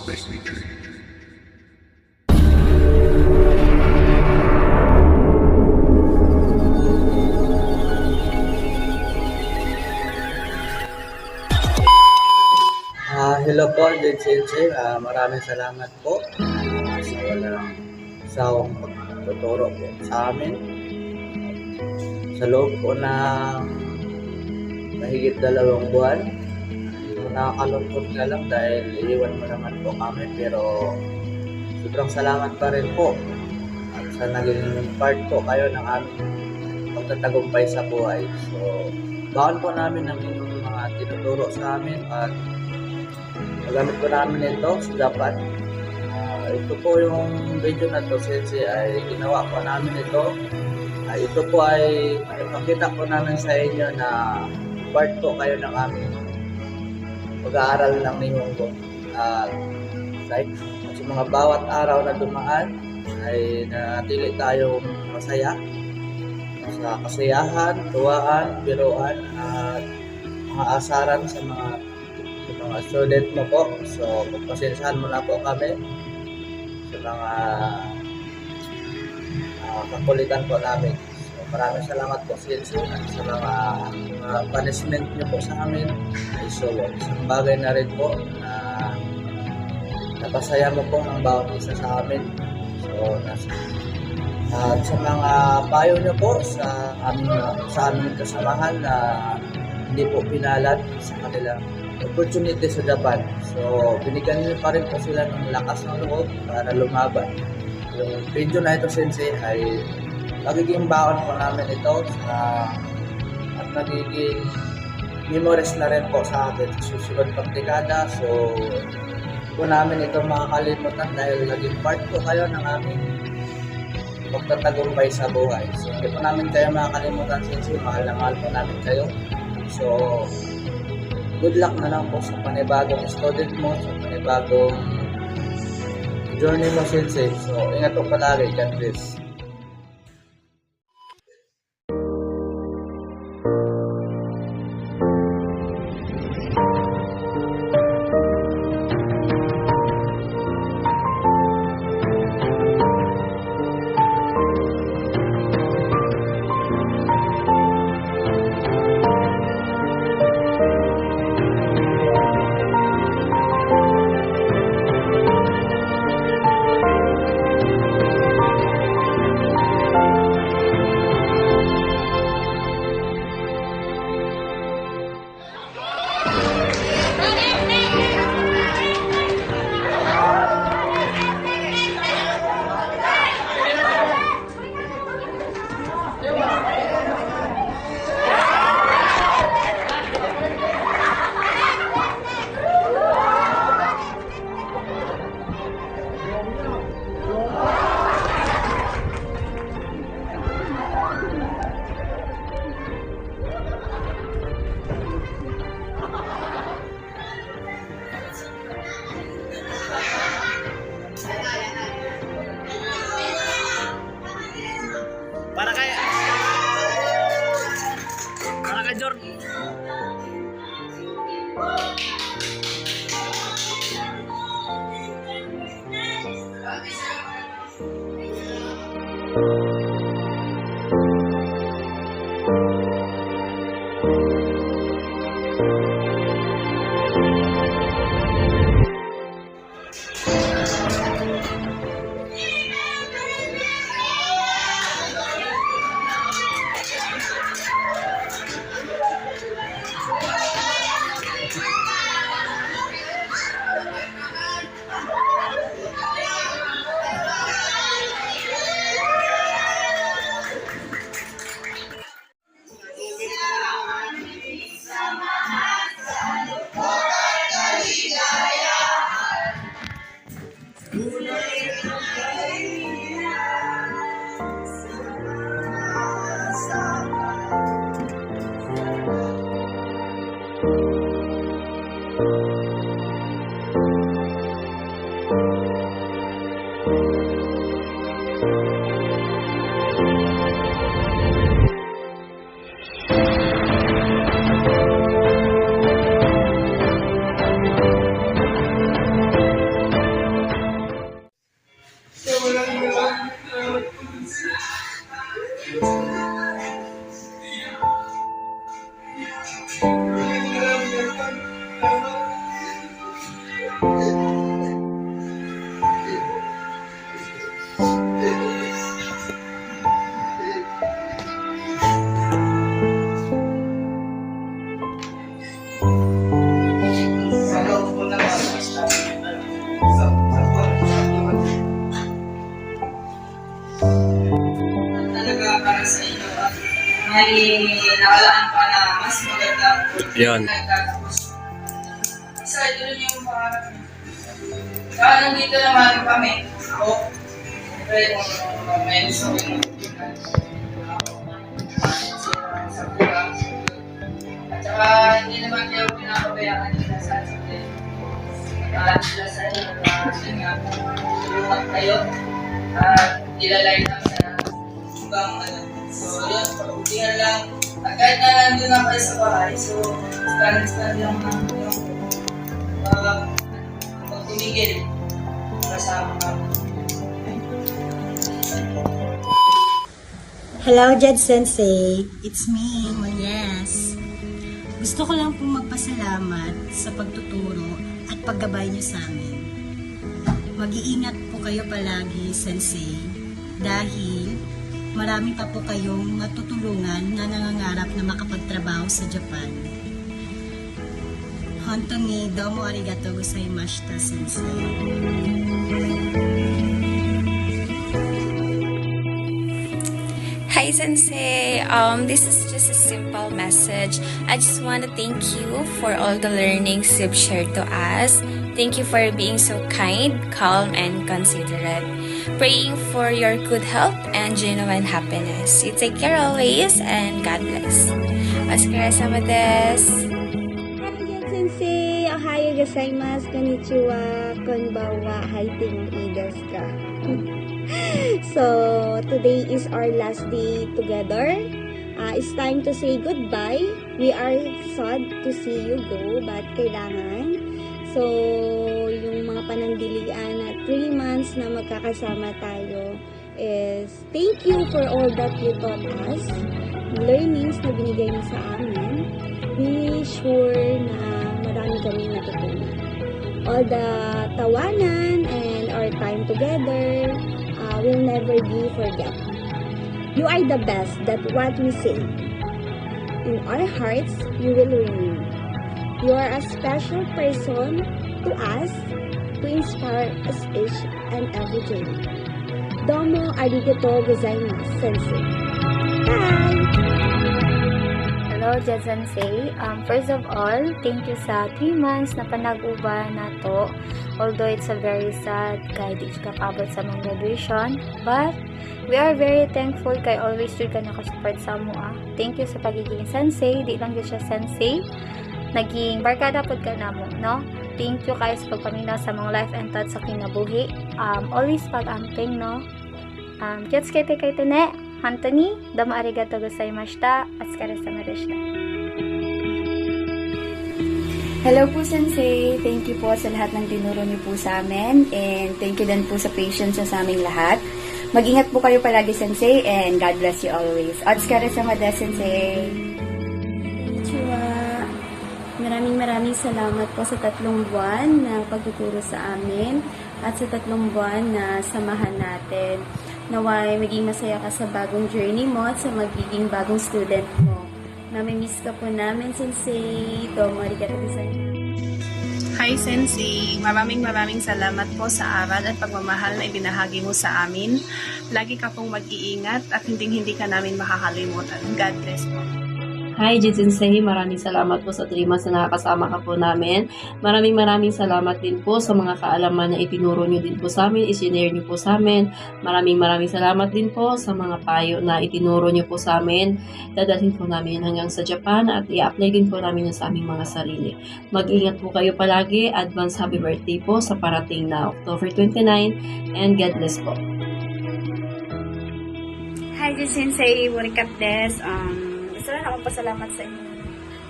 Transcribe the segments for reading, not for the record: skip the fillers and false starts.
Messenger. Hello po, Sensei. Maraming salamat po sa walang sawang pagtuturo po sa amin. Sa loob po ng mahigit 2 buwan, nakakalungkot na lang dahil iiwan mo naman po kami, pero sobrang salamat pa rin po at sa naging part po kayo ng aming pagtatagumpay sa buhay. So, baon po namin ang inyong mga tinuturo sa amin at magamit po namin ito sa Japan. Ito po yung video na to, Sensei, ay ginawa po namin ito. Ito po ay makita po namin sa inyo na part po kayo ng aming pag-aaral ng Nihongo. Like, sa mga bawat araw na dumaan ay natili tayong masaya sa kasayahan, tuwaan, biruan at mga asaran sa mga student mo po. So, pagpasensahan mo na po kami sa mga kakulitan po namin. So, maraming salamat po, Sensei, at sa mga punishment niyo po sa amin. So, isang bagay na rin po na napasaya mo po ang bawat isa sa amin. So, at sa mga payo niyo po sa aming kasamahan na hindi po pinalad sa kanilang opportunity sa Japan. So, binigyan niyo pa rin po sila ng lakas ng loob para lumaban. Yung video na ito, Sensei, ay magiging baon po namin ito at magiging memories na rin po sa atin sa susunod pang dekada. So, po namin ito makakalimutan dahil naging part po kayo ng aming pagtatagumpay sa buhay. So, hindi po namin kayo makakalimutan, Sensei. Mahal na mahal po namin kayo. So, good luck na lang po sa panibagong student mo, sa panibagong journey mo, Sensei. So, ingat po palagi. God bless. Para kay Jordan. may nakalaan pa na mas maganda. Yun. Isa, ito yung mga... Kaya nandito naman kami. Ako. Siyempre, may gusto ko yung sa pura. At saka, hindi naman kayo pinapabayaan nila sa atin. At sila sa inyo na tulungan kayo. At ilalay lang sa hanggang ano. So, yun, pag-ulihan lang. At kahit na nandun na kayo sa bahay, so, stand lang ng pag-tumigil kasama kami. Hello, Jed Sensei. It's me, Monyes. Gusto ko lang pong magpasalamat sa pagtuturo at paggabay niyo sa amin. Mag-iingat po kayo palagi, Sensei, dahil marami pa po kayong matutulungan na nangangarap na makapagtrabaho sa Japan. Hontomi, domo arigatou gozaimashita, Sensei. Hi Sensei, this is just a simple message. I just want to thank you for all the learnings you've shared to us. Thank you for being so kind, calm, and considerate. Praying for your good health and genuine happiness. You take care always, and God bless. Otsukare-sama desu. Hi, Sensei. Ohayo gozaimasu. Konnichiwa. Konbanwa. Haiting desu ka. So, today is our last day together. It's time to say goodbye. We are sad to see you go, but kailangan. So, yung mga panandilian na 3 months na magkakasama tayo is thank you for all that you taught us. Learnings na binigay mo sa amin. Be sure na marami kami natutunan. All the tawanan and our time together will never be forgotten. You are the best, that's what we say. In our hearts, you will remain. You are a special person to us to inspire us each and every day. Domo arigatou gozaimasu, Sensei. Bye! Hello, Jed Sensei. First of all, thank you sa 3 months na panag-uban nato. Although it's a very sad kay di ka paabot sa mong graduation, but we are very thankful kay always jud ka nakasupport sa amoa. Thank you sa pagiging sensei, di lang gyud siya sensei. Naging barkada pod ka namo, no? Thank you kayo sa pagpaminaw sa mga life and thoughts sa kinabuhi. Always pag-amping, no? Kyotsukete kay tene. Hantoni, domo arigatou gozaimashita. Otsukare-sama deshita. Hello po, Sensei. Thank you po sa lahat ng tinuro niyo po sa amin. And thank you din po sa patience niyo sa aming lahat. Mag-ingat po kayo palagi, Sensei. And God bless you always. Otsukare-sama desu, Sensei. Konnichiwa. Maraming salamat po sa 3 buwan na pagtuturo sa amin at sa 3 buwan na samahan natin. Naway maging masaya ka sa bagong journey mo at sa magiging bagong student mo. Namimiss ka po namin, Sensei. Domo arigatou gozaimasu. Hi Sensei, maraming salamat po sa aral at pagmamahal na ibinahagi mo sa amin. Lagi ka pong mag-iingat at hindi ka namin makakalimutan. God bless po. Hi, Jed Sensei. Maraming salamat po sa 3 months na nakakasama ka po namin. Maraming salamat din po sa mga kaalaman na itinuro nyo din po sa amin, isinare nyo po sa amin. Maraming salamat din po sa mga payo na itinuro nyo po sa amin. Dadalhin po namin hanggang sa Japan at i-apply din po namin sa aming mga sarili. Mag-ingat po kayo palagi. Advance happy birthday po sa parating na October 29 and God bless po. Hi, Sensei. Warikap desu. Gusto lang akong pasalamat sa inyo.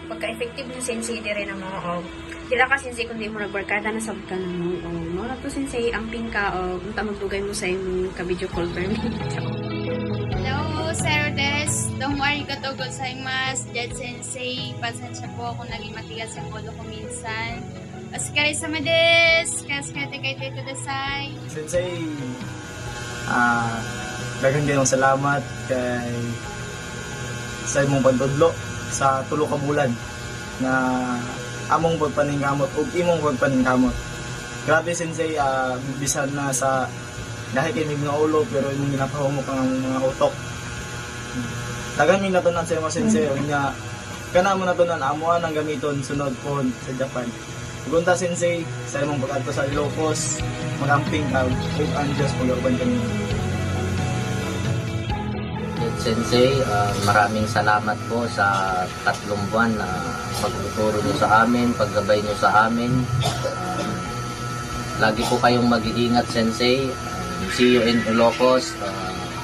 Pagka-effective yung Sensei di rin ang mga Dila ka, Sensei, kundi mo nagbarkada na sabot ka na mo. Mga to, Sensei, amping ka punta magtugay mo sa imong ka-video call per me. Hello, Sir Des. Domo arigatou gozaimasu. Jed Sensei, pasensya po kung naging matigas yung ulo ko minsan. Otsukare-sama desu. Kasuke kay Tito Desai. Sensei, daghang gayong salamat kay sa imong pagtudlo sa 3 ka bulan na among pagpaningkamot ug imong pagpaningkamot. Grabe, Sensei, bisan na sa dahil kay mga ulo pero imong ginapahumok ang mga utok. Nagami na to sa imo sensei unya kana mo na to amuan ang gamiton sunod po sa Japan. Gunta sensei sa imong pag-adto sa Ilocos, magamping ka ug anjos pag-urban kami. Sensei, maraming salamat po sa 3 buwan na pagtuturo niyo sa amin, paggabay niyo sa amin. Lagi po kayong mag-iingat, Sensei. See you in Ilocos.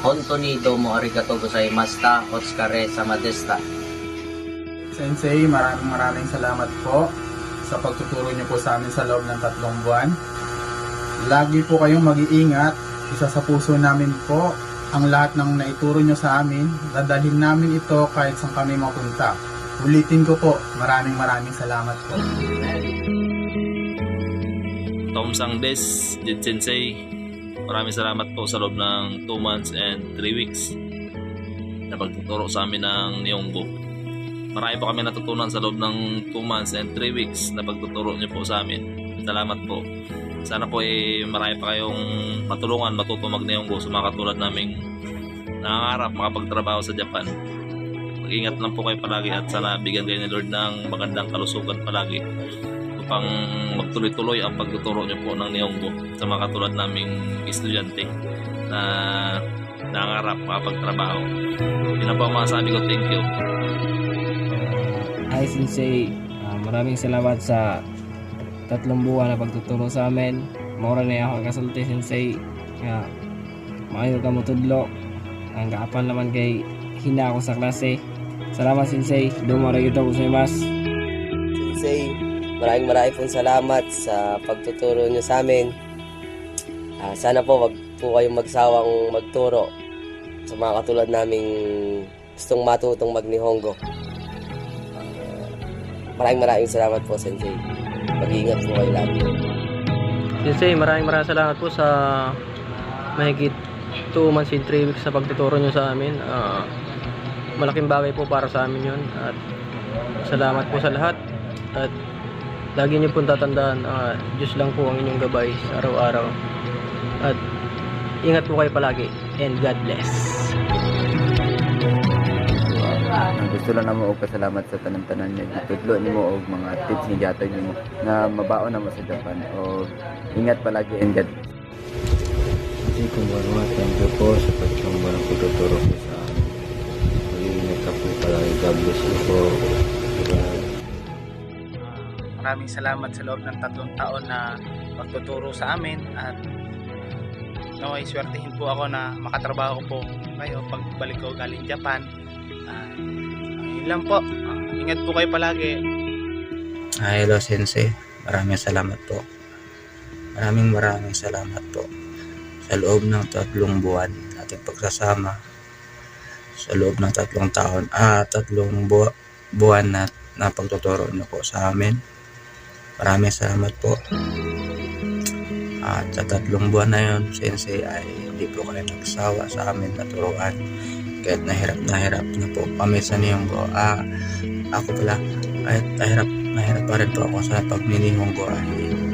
Honto ni domo arigato gozaimashita. Otsukare sama deshita. Sensei, maraming salamat po sa pagtuturo niyo po sa amin sa loob ng 3 buwan. Lagi po kayong mag-iingat. Isa sa puso namin po ang lahat ng naituro nyo sa amin. Dadalhin namin ito kahit saan kami mapunta. Ulitin ko po, maraming salamat po. Tomsang des, Jit Sensei. Maraming salamat po sa loob ng 2 months and 3 weeks na pagtuturo sa amin ng Nihongo. Marami po kami natutunan sa loob ng 2 months and 3 weeks na pagtuturo niyo po sa amin. Salamat po. Sana po marami pa kayong matulungan, matuto mag-Nihongo sa mga katulad naming nangangarap makapagtrabaho sa Japan. Mag-ingat lang po kayo palagi at sana bigyan kayo ni Lord ng magandang kalusugan palagi upang magtuloy-tuloy ang pagtuturo niyo po ng Nihongo sa mga katulad naming estudyante na nangangarap makapagtrabaho. Yun ang po ang masasabi ko. Thank you. Hi Sensei, maraming salamat sa 3 buwan na pagtuturo sa amin. Maura na ako kasulti Sensei nga maayo ka mo tudlo. Ang kaapan naman kay hina ako sa klase. Salamat Sensei, dumarayo ako sa imas. Sensei, maraming pong salamat sa pagtuturo nyo sa amin. Sana po wag po kayong magsawang magturo sa mga katulad naming gustong matutong mag-Nihongo. Maraming salamat po Sensei. Mag-iingat po kayo lagi. Sensei, maraming salamat po sa mahigit 2 months and 3 weeks na pagtuturo nyo sa amin. Malaking bagay po para sa amin yun. At salamat po sa lahat. At lagi nyo pong tatandaan, Diyos lang po ang inyong gabay sa araw-araw. At ingat po kayo palagi. And God bless. Gusto lang na mo og pasalamat sa tanan-tanan niya. Tutudlo ni mo og mga tips ni gatag nimo na mabaon na mo sa Japan. O ingat palagi and God. Kasi kung thank you po sa pagtuturo ng pagtuturo ko sa amin. Mag-iingat ka po palagi. God bless you po. Maraming salamat sa loob ng 3 taon na pagtuturo sa amin at naway swertehin po ako na makatrabaho po kayo pagbalik ko galing Japan. Yun lang po. Ingat po kayo palagi. Hello Sensei, maraming salamat po. Maraming salamat po sa loob ng 3 buwan nating pagsasama, sa loob ng 3 taon 3 buwan na pagtuturo niyo po sa amin. Maraming salamat po. At sa 3 buwan na yun, Sensei, ay hindi po kayo nagsawa sa amin na turuan. Kahit nahirap na po kami sa Nihongo. Ako pala, kahit nahirap pa rin po ako sa pag-Nihongo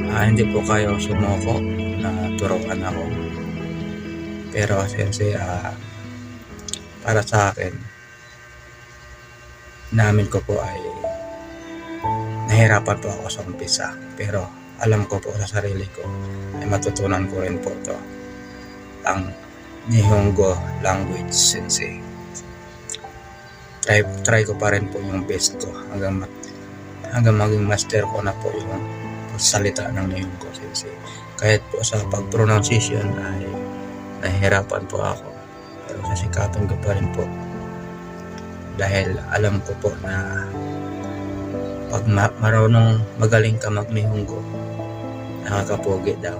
ay hindi po kayo sumuko na turuan ako. Pero Sensei, para sa akin, namin ko po ay nahirapan po ako sa umpisa. Pero alam ko po sa sarili ko ay matutunan ko rin po ito ang Nihongo language Sensei. Try ko pa rin po yung best ko hanggang maging master ko na po yung salita ng Nihongo Sensei. Kahit po sa pag-pronunciation ay nahihirapan po ako, pero sasikapin ko pa rin po dahil alam ko po na pag marunong magaling ka mag-Nihongo, nakakapogi daw.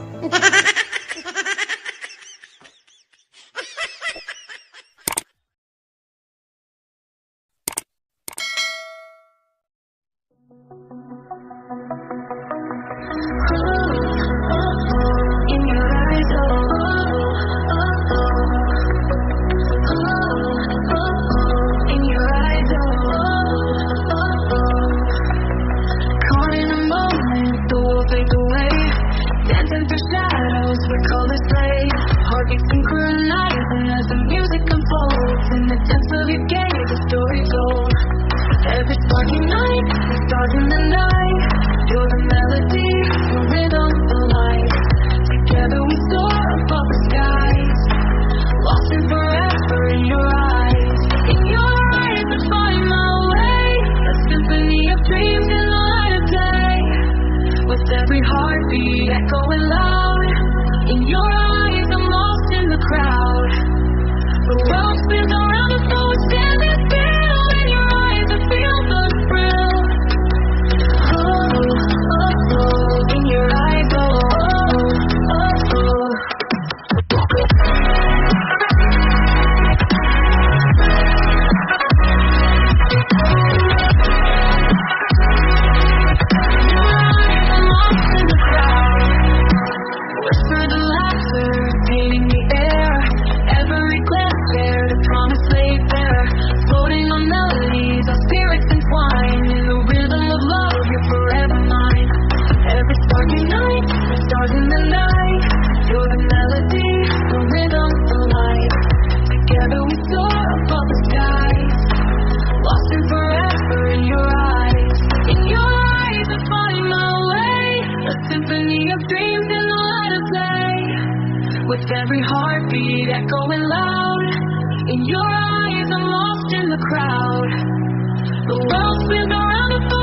Heartbeats synchronized and as the music unfolds in the depths of your gaze. Every heartbeat echoing loud. In your eyes, I'm lost in the crowd. The world spins around and